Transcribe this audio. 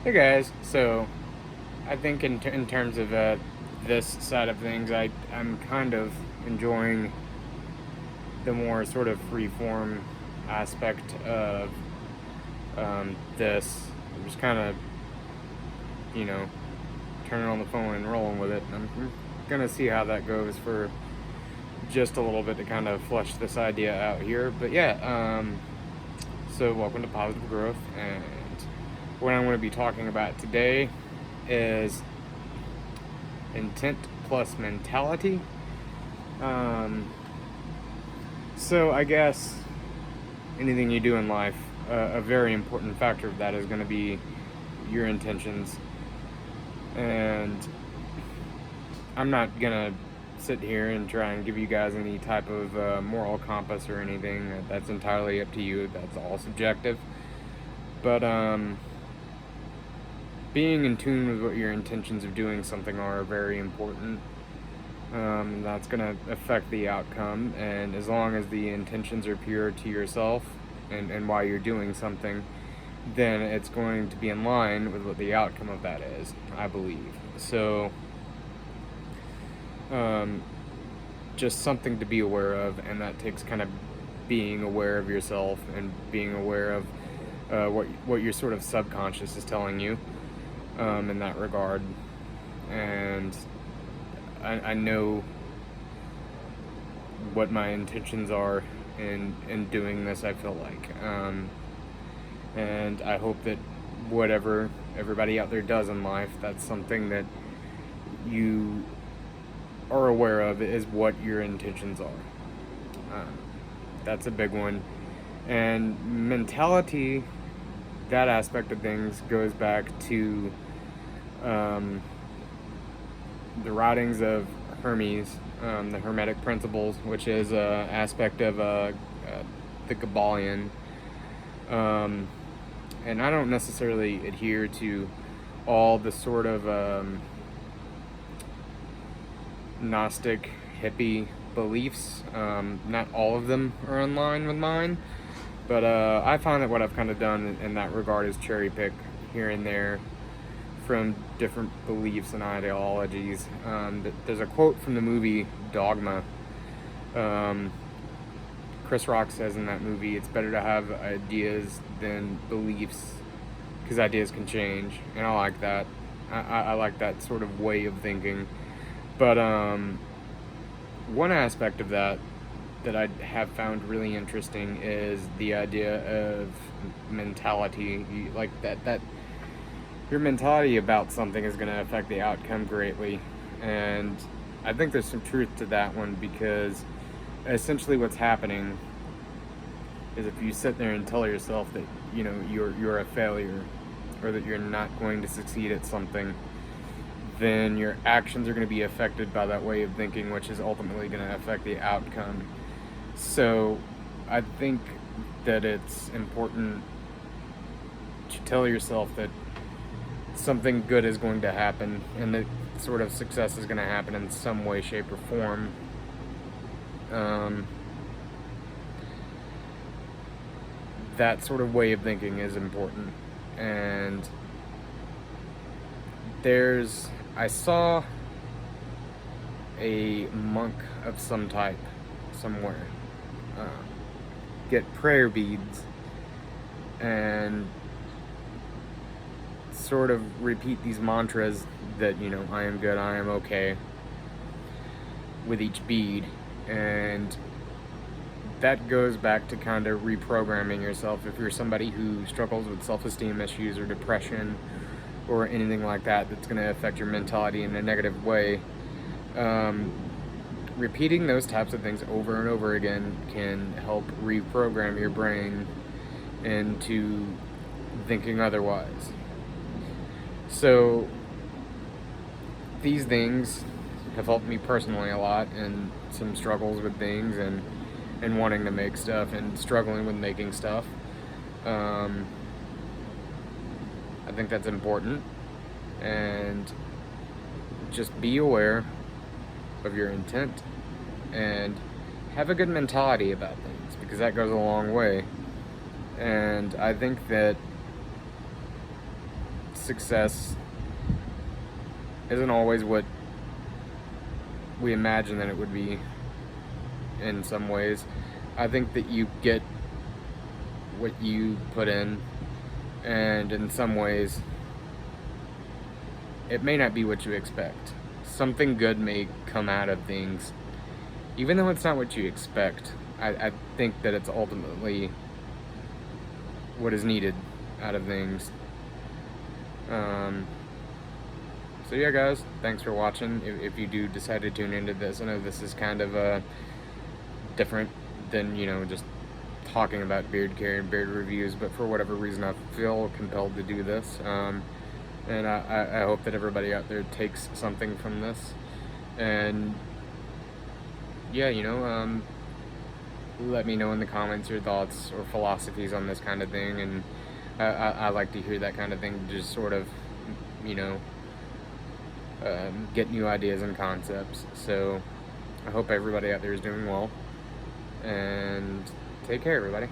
Hey guys, so I think in terms of this side of things, I'm kind of enjoying the more sort of free form aspect of this. I'm just kind of, you know, turning on the phone and rolling with it. I'm gonna see how that goes for just a little bit to kind of flesh this idea out here. But yeah, so welcome to Positive Growth, and what I'm going to be talking about today is intent plus mentality. Um, so I guess anything you do in life, a very important factor of that is going to be your intentions. And I'm not going to sit here and try and give you guys any type of moral compass or anything. That's entirely up to you. That's all subjective. But being in tune with what your intentions of doing something are very important. That's going to affect the outcome, and as long as the intentions are pure to yourself and why you're doing something, then it's going to be in line with what the outcome of that is, I believe. So, um, just something to be aware of, and that takes kind of being aware of yourself and being aware of what your sort of subconscious is telling you in that regard. And I know what my intentions are in doing this. I feel like, and I hope that whatever everybody out there does in life, that's something that you are aware of is what your intentions are. That's a big one. And mentality, that aspect of things goes back to the writings of Hermes, the Hermetic Principles, which is an aspect of the Kabbalion. And I don't necessarily adhere to all the sort of Gnostic hippie beliefs. Not all of them are in line with mine, but I find that what I've kind of done in that regard is cherry pick here and there from different beliefs and ideologies. There's a quote from the movie Dogma. Chris Rock says in that movie, it's better to have ideas than beliefs because ideas can change, and I like that. I like that sort of way of thinking. But one aspect of that I have found really interesting is the idea of mentality. Like that your mentality about something is going to affect the outcome greatly. And I think there's some truth to that one, because essentially what's happening is if you sit there and tell yourself that you're a failure, or that you're not going to succeed at something, then your actions are going to be affected by that way of thinking, which is ultimately going to affect the outcome. So I think that it's important to tell yourself that something good is going to happen, and that sort of success is going to happen in some way, shape, or form. That sort of way of thinking is important. And I saw a monk of some type somewhere get prayer beads and sort of repeat these mantras that, I am good, I am okay, with each bead. And that goes back to kind of reprogramming yourself. If you're somebody who struggles with self-esteem issues or depression or anything like that, that's going to affect your mentality in a negative way, repeating those types of things over and over again can help reprogram your brain into thinking otherwise. So these things have helped me personally a lot in some struggles with things, and wanting to make stuff and struggling with making stuff. I think that's important. And just be aware of your intent and have a good mentality about things, because that goes a long way. And I think that success isn't always what we imagine that it would be in some ways. I think that you get what you put in, and in some ways it may not be what you expect. Something good may come out of things, even though it's not what you expect. I think that it's ultimately what is needed out of things. So yeah, guys, thanks for watching. If you do decide to tune into this, I know this is kind of different than, you know, just talking about beard care and beard reviews, but for whatever reason I feel compelled to do this. And I hope that everybody out there takes something from this. And yeah, you know, let me know in the comments your thoughts or philosophies on this kind of thing. And I like to hear that kind of thing, just sort of, you know, get new ideas and concepts. So I hope everybody out there is doing well, and take care, everybody.